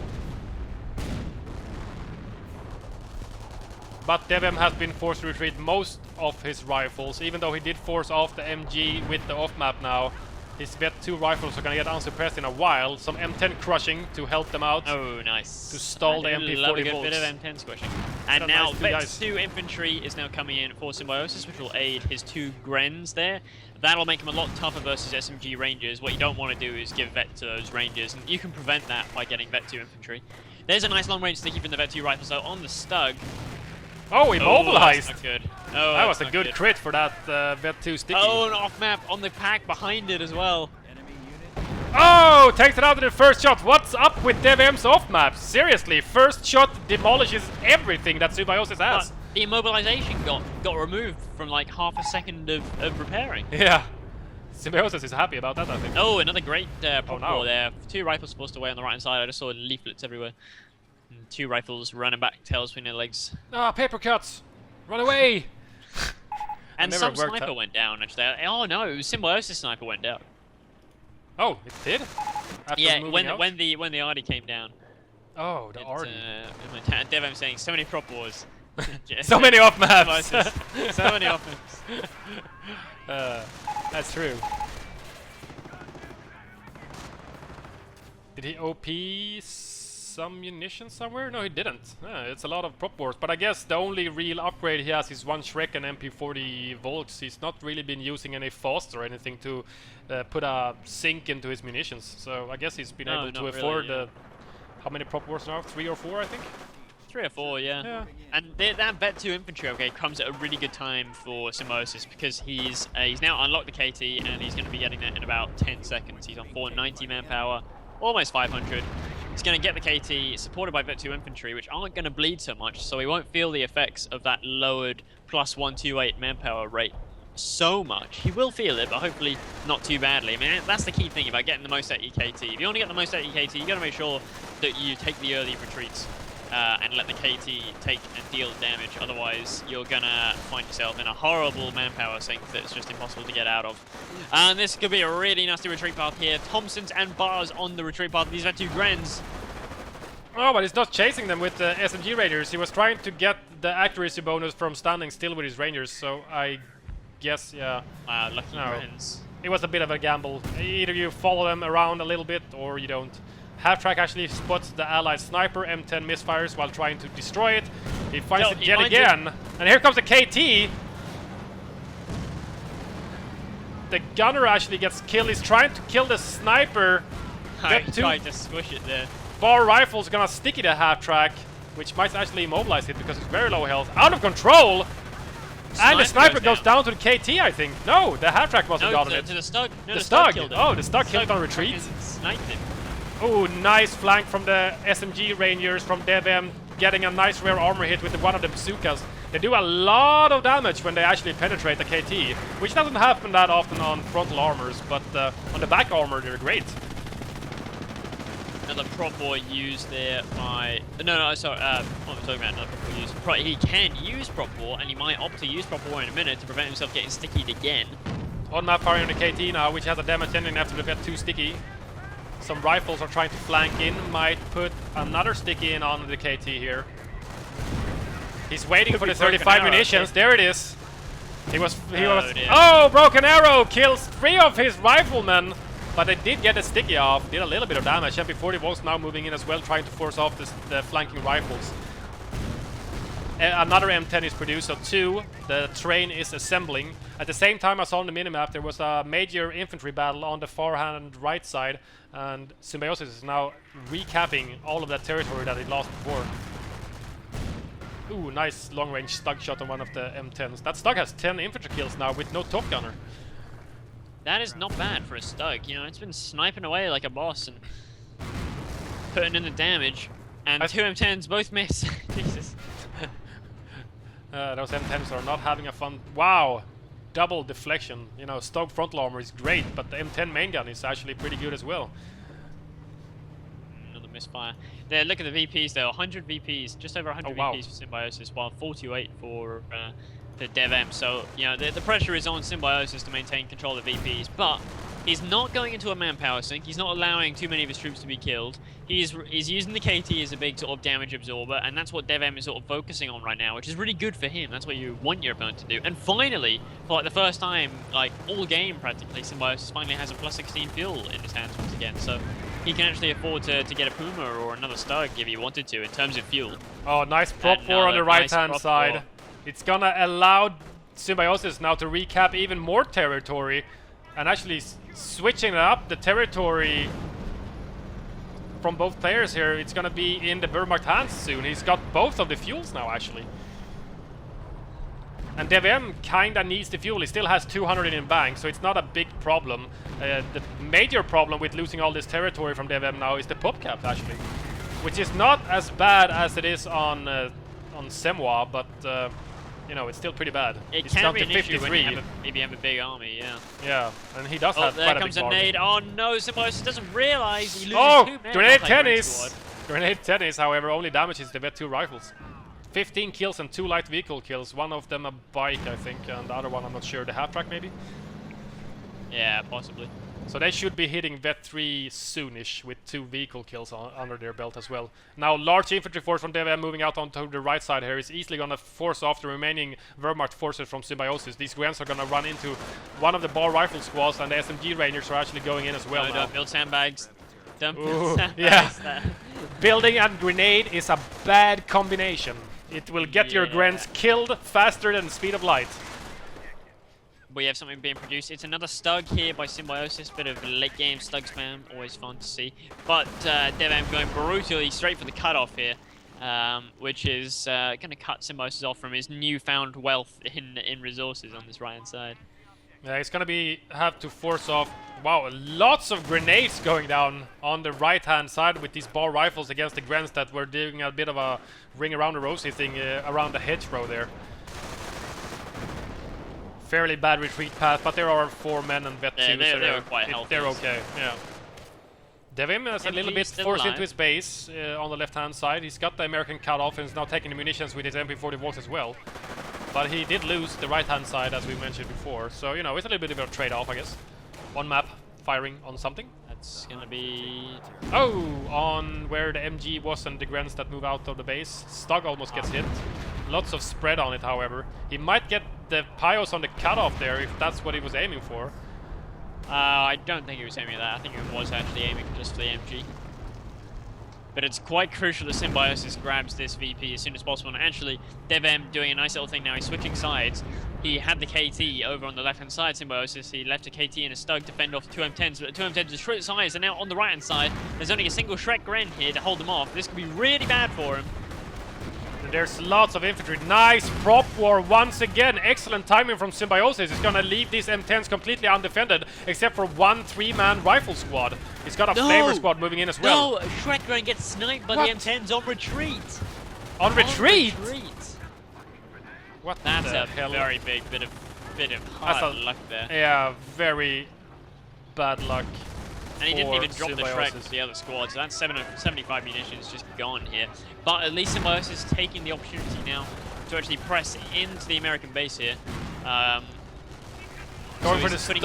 [SPEAKER 2] But DevM has been forced to retreat most of his rifles, even though he did force off the MG with the off-map now. His Vet-2 rifles are gonna get unsuppressed in a while. Some M10 crushing to help them out.
[SPEAKER 3] Oh, nice.
[SPEAKER 2] To stall the MP40
[SPEAKER 3] love a good
[SPEAKER 2] bolts.
[SPEAKER 3] bit of M10 squishing. And now
[SPEAKER 2] nice
[SPEAKER 3] Vet-2 infantry is now coming in for Symbiosis, which will aid his 2 Grens there. That'll make him a lot tougher versus SMG Rangers. What you don't want to do is give Vet to those Rangers, and you can prevent that by getting Vet-2 infantry. There's a nice long-range sticky from the Vet-2 rifles, though, on the Stug.
[SPEAKER 2] Oh, immobilized!
[SPEAKER 3] Oh, that's not good. Oh,
[SPEAKER 2] that was a good crit for that Vet-2 sticky.
[SPEAKER 3] Oh, an off-map on the pack behind it as well.
[SPEAKER 2] Oh, takes it out in the first shot. What's up with DevM's off-map? Seriously, first shot demolishes everything that Symbiosis has.
[SPEAKER 3] But the immobilization got removed from like half a second of repairing.
[SPEAKER 2] Yeah. Symbiosis is happy about that, I think.
[SPEAKER 3] Oh, another great prop war there. 2 rifles forced away on the right-hand side. I just saw leaflets everywhere. 2 rifles running back, tails between their legs.
[SPEAKER 2] Ah, paper cuts! Run away!
[SPEAKER 3] And some sniper went down, actually. Oh no, it was Symbiosis sniper went down.
[SPEAKER 2] Oh, it did? After
[SPEAKER 3] yeah, when the Arty came down.
[SPEAKER 2] Oh, the Arty.
[SPEAKER 3] DevM saying so many prop wars.
[SPEAKER 2] So many off maps!
[SPEAKER 3] So many off
[SPEAKER 2] maps. That's true. Did he OP some munitions somewhere? No, he didn't. It's a lot of prop wars, but I guess the only real upgrade he has is 1 Shrek and MP40 Volks. He's not really been using any FOSS or anything to put a sink into his munitions, so I guess he's been able to afford how many prop wars now? 3 or 4, I think?
[SPEAKER 3] 3 or 4, yeah. And that Vet-2 infantry, okay, comes at a really good time for Symbiosis because he's now unlocked the KT and he's going to be getting that in about 10 seconds. He's on 490 manpower, almost 500. He's going to get the KT, supported by Vet-2 infantry, which aren't going to bleed so much, so he won't feel the effects of that lowered plus 128 manpower rate so much. He will feel it, but hopefully not too badly. I mean, that's the key thing about getting the most out of your KT. If you want to get the most out of your KT, you got to make sure that you take the early retreats and let the KT take and deal damage. Otherwise, you're going to find yourself in a horrible manpower sink that's just impossible to get out of. And this could be a really nasty retreat path here. Thompsons and bars on the retreat path. These are 2 Grens.
[SPEAKER 2] Oh, but he's not chasing them with the SMG Raiders. He was trying to get the accuracy bonus from standing still with his Rangers, so I guess, yeah.
[SPEAKER 3] Wow, lucky Grens.
[SPEAKER 2] It was a bit of a gamble. Either you follow them around a little bit, or you don't. Half-track actually spots the allied sniper, M10 misfires while trying to destroy it. He finds it yet again, and here comes the KT. The gunner actually gets killed. He's trying to kill the sniper.
[SPEAKER 3] I tried to squish it there.
[SPEAKER 2] Bar rifle's gonna sticky the half-track, which might actually immobilize it because it's very low health. Out of control! And the sniper goes down to the KT, I think. No, the half-track wasn't gotten it.
[SPEAKER 3] To the Stug. No,
[SPEAKER 2] the Stug
[SPEAKER 3] killed him.
[SPEAKER 2] Oh, the Stug killed on retreat.
[SPEAKER 3] Sniped him.
[SPEAKER 2] Oh, nice flank from the SMG Rangers from DevM, getting a nice rare armor hit with one of the bazookas. They do a lot of damage when they actually penetrate the KT, which doesn't happen that often on frontal armors, but on the back armor they're great.
[SPEAKER 3] Another prop war used there by... sorry, I'm talking about another prop war used. He can use prop war, and he might opt to use prop war in a minute to prevent himself getting stickied again.
[SPEAKER 2] On map firing on the KT now, which has a damage ending after the Vet-2 sticky. Some rifles are trying to flank in, might put another sticky in on the KT here. He's waiting for the 35 munitions. There it is. Oh, broken arrow kills 3 of his riflemen, but they did get a sticky off. Did a little bit of damage. MP40 was now moving in as well, trying to force off the flanking rifles. Another M10 is produced, so 2. The train is assembling. At the same time, I saw on the minimap there was a major infantry battle on the far-hand right side, and Symbiosis is now recapping all of that territory that he lost before. Ooh, nice long-range Stug shot on one of the M10s. That Stug has 10 infantry kills now with no top gunner.
[SPEAKER 3] That is not bad for a Stug. You know, it's been sniping away like a boss and putting in the damage. And two M10s both miss. Jesus.
[SPEAKER 2] Those M10s are not having a fun. Wow, double deflection. You know, Stug frontal armor is great, but the M10 main gun is actually pretty good as well.
[SPEAKER 3] Another misfire. There, look at the VPs though. 100 VPs, just over 100 VPs for Symbiosis, while 48 for DevM. So, you know, the pressure is on Symbiosis to maintain control of the VPs, but he's not going into a manpower sink. He's not allowing too many of his troops to be killed. He's using the KT as a big sort of damage absorber, and that's what DevM is sort of focusing on right now, which is really good for him. That's what you want your opponent to do. And finally, for like the first time, like all game practically, Symbiosis finally has a plus 16 fuel in his hands once again. So he can actually afford to get a Puma or another Stug if he wanted to in terms of fuel.
[SPEAKER 2] Oh, nice prop 4 on the right-hand side. It's gonna allow Symbiosis now to recap even more territory and actually switching up the territory from both players here. It's gonna be in the Wehrmacht hands soon. He's got both of the fuels now, actually. And DevM kinda needs the fuel. He still has 200 in bank, so it's not a big problem. The major problem with losing all this territory from DevM now is the pop cap, actually, which is not as bad as it is on Semwa, but you know, it's still pretty bad.
[SPEAKER 3] It can be an issue when you maybe have a big army, yeah.
[SPEAKER 2] Yeah, and he does have quite a big army.
[SPEAKER 3] There comes a nade. Oh no, Symbiosis doesn't realize he loses 2 men.
[SPEAKER 2] Grenade tennis! Grenade tennis, however, only damages the Vet 2 rifles. 15 kills and 2 light vehicle kills. One of them a bike, I think, and the other one, I'm not sure, the half-track maybe?
[SPEAKER 3] Yeah, possibly.
[SPEAKER 2] So they should be hitting Vet 3 soonish with 2 vehicle kills under their belt as well. Now, large infantry force from DevM moving out onto the right side here is easily going to force off the remaining Wehrmacht forces from Symbiosis. These Gwens are going to run into one of the ball rifle squads, and the SMG Rangers are actually going in as well.
[SPEAKER 3] Don't build sandbags. Don't build sandbags.
[SPEAKER 2] Yeah. Building and grenade is a bad combination. It will get your Gwens killed faster than the speed of light.
[SPEAKER 3] We have something being produced. It's another Stug here by Symbiosis. Bit of late game Stug spam, always fun to see. But DevM going brutally straight for the cutoff here, which is going to cut Symbiosis off from his newfound wealth in resources on this right hand side.
[SPEAKER 2] Yeah, he's going to have to force off. Wow, lots of grenades going down on the right hand side with these ball rifles against the Gwens that were doing a bit of a ring around the rosy thing around the hedgerow there. Fairly bad retreat path, but there are 4 men and Vet 2, so
[SPEAKER 3] they're quite healthy.
[SPEAKER 2] They're okay, yeah. DevM is a little bit forced into his base on the left-hand side. He's got the American cut-off and is now taking the munitions with his MP40 Volks as well. But he did lose the right-hand side, as we mentioned before. So, you know, it's a little bit of a trade-off, I guess. One map firing on something.
[SPEAKER 3] That's gonna be...
[SPEAKER 2] Oh, on where the MG was and the Grens that move out of the base. Stug almost gets hit. Lots of spread on it, however. He might get the Pios on the cutoff there if that's what he was aiming for.
[SPEAKER 3] I don't think he was aiming at that. I think he was actually aiming just for the MG. But it's quite crucial that Symbiosis grabs this VP as soon as possible. And actually, DevM doing a nice little thing now. He's switching sides. He had the KT over on the left-hand side, Symbiosis. He left a KT and a Stug to fend off 2 M10s. But the 2 M10s are short size, and now on the right-hand side, there's only a single Shrek Gren here to hold them off. This could be really bad for him.
[SPEAKER 2] And there's lots of infantry. Nice prop war once again. Excellent timing from Symbiosis. He's gonna leave these M10s completely undefended, except for 1 3-man rifle squad. He's got a flavor squad moving in as well.
[SPEAKER 3] No, Shrek Gren gets sniped by the M10s on retreat.
[SPEAKER 2] On retreat?
[SPEAKER 3] What? That's a very big bit of hard luck there.
[SPEAKER 2] Yeah, very bad luck.
[SPEAKER 3] And he didn't even drop the Shrek to the other squad, so that's 75 munitions just gone here. But at least Symbiosis is taking the opportunity now to actually press into the American base here.
[SPEAKER 2] Going for the Stug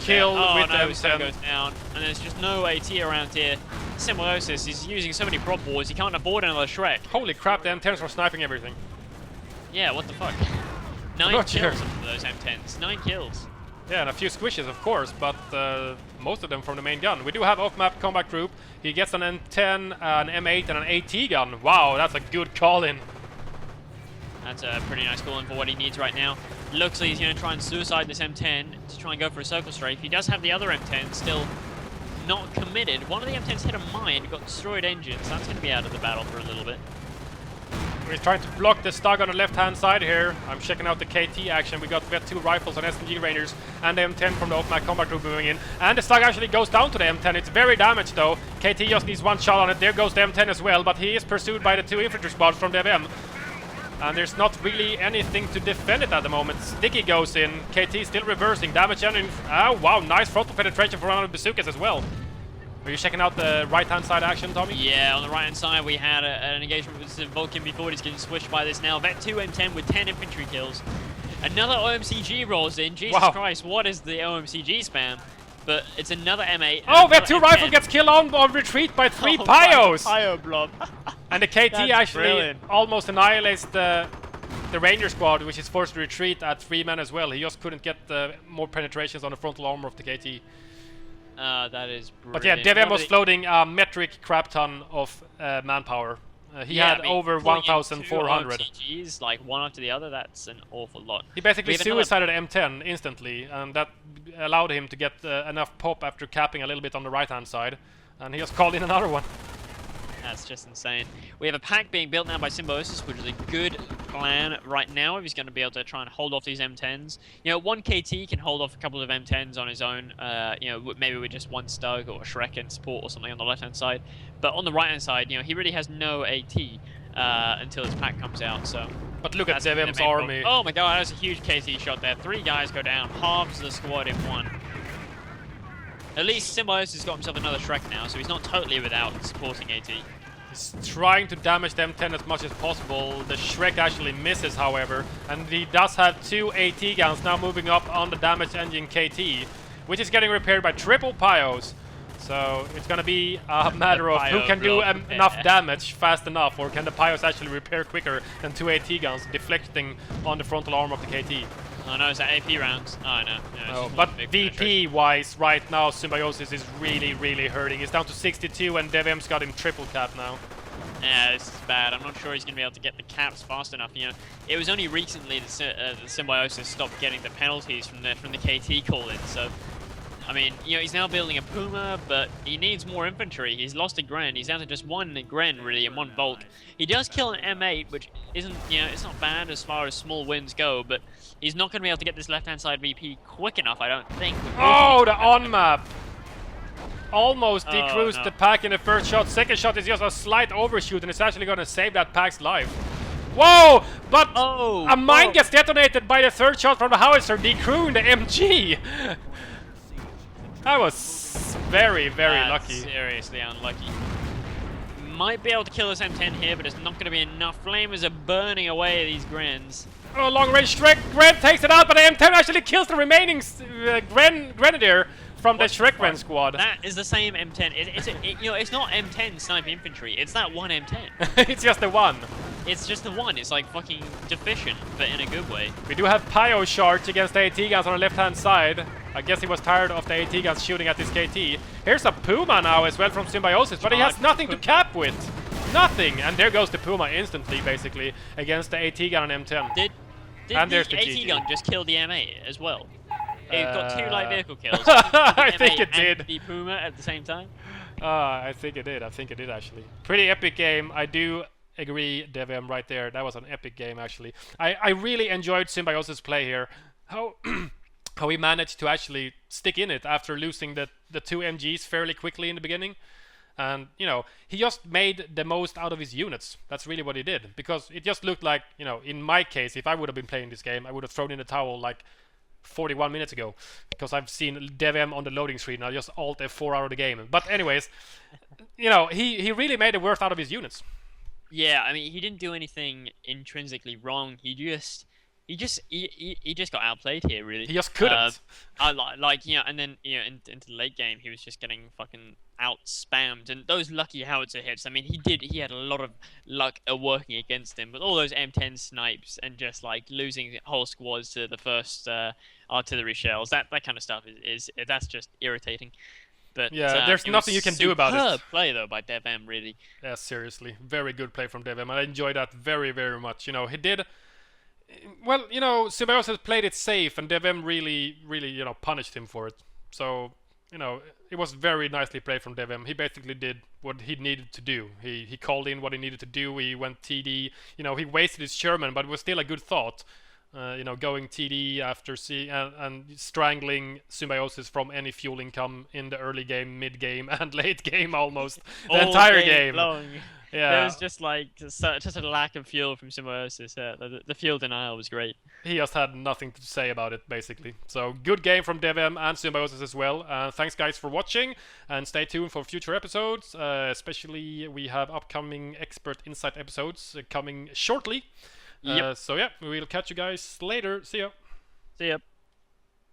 [SPEAKER 2] kill with the M10
[SPEAKER 3] goes down, and there's just no AT around here. Symbiosis is using so many prop wars, he can't afford another Shrek.
[SPEAKER 2] Holy crap, the M10s were sniping everything.
[SPEAKER 3] Yeah, what the fuck? 9 kills of those M10s, 9 kills.
[SPEAKER 2] Yeah, and a few squishes, of course, but most of them from the main gun. We do have off-map combat group. He gets an M10, an M8, and an AT gun. Wow, that's a good call-in.
[SPEAKER 3] That's a pretty nice call-in for what he needs right now. Looks like he's going to try and suicide this M10 to try and go for a circle strafe. He does have the other M10 still not committed. One of the M10s hit a mine, got destroyed engines. That's going to be out of the battle for a little bit.
[SPEAKER 2] We're trying to block the Stug on the left-hand side here. I'm checking out the KT action. We got Vet2 rifles on SMG Rangers and the M10 from the off-map combat group moving in. And the Stug actually goes down to the M10. It's very damaged though. KT just needs one shot on it. There goes the M10 as well, but he is pursued by the 2 infantry squads from DevM. And there's not really anything to defend it at the moment. Sticky goes in. KT still reversing. Damage engine. Oh, wow. Nice frontal penetration from one of the bazookas as well. Are you checking out the right-hand side action, Tommy?
[SPEAKER 3] Yeah, on the right-hand side we had an engagement with Vulcan before. He's getting switched by this now. Vet2 M10 with 10 infantry kills. Another OMCG rolls in. Jesus Christ, what is the OMCG spam? But it's another M8.
[SPEAKER 2] Oh, Vet2 rifle gets killed on retreat by 3 Pyos!
[SPEAKER 3] Pyo blob.
[SPEAKER 2] And the KT actually almost annihilates the Ranger squad, which is forced to retreat at 3 men as well. He just couldn't get more penetrations on the frontal armor of the KT.
[SPEAKER 3] That is brilliant.
[SPEAKER 2] But yeah, DevM was floating a metric crap ton of manpower. He had over 1,400.
[SPEAKER 3] RPGs, like one after the other, that's an awful lot.
[SPEAKER 2] He basically suicided M10 instantly, and that allowed him to get enough pop after capping a little bit on the right-hand side. And he just called in another one.
[SPEAKER 3] That's just insane. We have a pack being built now by Symbiosis, which is a good plan right now if he's going to be able to try and hold off these M10s. You know, one KT can hold off a couple of M10s on his own, you know, maybe with just one Stug or a Shrek and support or something on the left-hand side. But on the right-hand side, you know, he really has no AT until his pack comes out, so...
[SPEAKER 2] But look at DevM's army.
[SPEAKER 3] Oh my god, that was a huge KT shot there. 3 guys go down, halves the squad in one. At least Symbiosis has got himself another Shrek now, so he's not totally without supporting AT.
[SPEAKER 2] He's trying to damage the M10 as much as possible. The Shrek actually misses, however, and he does have 2 AT guns now moving up on the damage engine KT, which is getting repaired by triple Pyos. So it's gonna be a matter of who can do enough damage fast enough, or can the Pyos actually repair quicker than 2 AT guns deflecting on the frontal armor of the KT.
[SPEAKER 3] Oh no, is that AP rounds? Oh no.
[SPEAKER 2] No, but VP-wise, right now, Symbiosis is really, really hurting. He's down to 62, and DevM's got him triple cap now.
[SPEAKER 3] Yeah, this is bad. I'm not sure he's going to be able to get the caps fast enough. You know, it was only recently that the Symbiosis stopped getting the penalties from the KT call-in. So, I mean, you know, he's now building a Puma, but he needs more infantry. He's lost a Gren. He's down to just 1 Gren, really, and 1 Bulk. He does kill an M8, which isn't, you know, it's not bad as far as small wins go, but he's not going to be able to get this left-hand side VP quick enough, I don't think.
[SPEAKER 2] Oh, the on-map! Almost decreased the pack in the first shot. Second shot is just a slight overshoot, and it's actually going to save that pack's life. Whoa! But a mine gets detonated by the third shot from the howitzer, decrewing the MG! That was very, very lucky.
[SPEAKER 3] Seriously unlucky. Might be able to kill this M10 here, but it's not going to be enough. Flamers are burning away these Grens.
[SPEAKER 2] Oh, long range Shrek. Gren takes it out, but the M10 actually kills the remaining Grenadier from the Shrek Gren squad.
[SPEAKER 3] That is the same M10. You know, it's not M10 sniper infantry. It's that one M10.
[SPEAKER 2] It's just the one.
[SPEAKER 3] It's just the one. It's like fucking deficient, but in a good way.
[SPEAKER 2] We do have Pyo charge against the AT guns on the left-hand side. I guess he was tired of the AT guns shooting at this KT. Here's a Puma now as well from Symbiosis, but he has nothing to cap with. Nothing! And there goes the Puma instantly, basically, against the AT gun on M10.
[SPEAKER 3] Did
[SPEAKER 2] and
[SPEAKER 3] the
[SPEAKER 2] there's the
[SPEAKER 3] AT
[SPEAKER 2] GG.
[SPEAKER 3] gun just kill the M8 as well? It got 2 light vehicle kills.
[SPEAKER 2] I think it did.
[SPEAKER 3] And the Puma at the same time?
[SPEAKER 2] I think it did. I think it did, actually. Pretty epic game. I do agree, DevM, right there. That was an epic game, actually. I really enjoyed Symbiosis' play here. How he managed to actually stick in it after losing the 2 MGs fairly quickly in the beginning. And, you know, he just made the most out of his units. That's really what he did. Because it just looked like, you know, in my case, if I would have been playing this game, I would have thrown in the towel like 41 minutes ago. Because I've seen DevM on the loading screen. I'll just alt F4 out of the game. But anyways, you know, he really made the worst out of his units.
[SPEAKER 3] Yeah, I mean, he didn't do anything intrinsically wrong. He just got outplayed here, really.
[SPEAKER 2] He just couldn't.
[SPEAKER 3] Like, you know, and then, you know, into the late game, he was just getting fucking out spammed. And those lucky howitzer hits, I mean, he had a lot of luck working against him. But all those M10 snipes and just like losing whole squads to the first artillery shells, that kind of stuff is that's just irritating. But
[SPEAKER 2] yeah, there's nothing you can do about it.
[SPEAKER 3] Superb play though by DevM, really.
[SPEAKER 2] Yeah, seriously, very good play from DevM. I enjoyed that very, very much. You know, he did. Well, you know, Symbiosis played it safe, and DevM really, you know, punished him for it. So you know, it was very nicely played from DevM. He basically did what he needed to do. He called in what he needed to do. He went TD. You know, he wasted his Sherman, but it was still a good thought. You know, going TD after and strangling Symbiosis from any fuel income in the early game, mid game, and late game almost the entire game.
[SPEAKER 3] Long.
[SPEAKER 2] Yeah,
[SPEAKER 3] there was just like just a lack of fuel from Symbiosis. The fuel denial was great.
[SPEAKER 2] He just had nothing to say about it, basically. So good game from DevM and Symbiosis as well. Thanks guys for watching, and stay tuned for future episodes. Especially we have upcoming expert insight episodes coming shortly.
[SPEAKER 3] Yep.
[SPEAKER 2] So yeah, we'll catch you guys later. See ya.
[SPEAKER 3] See ya.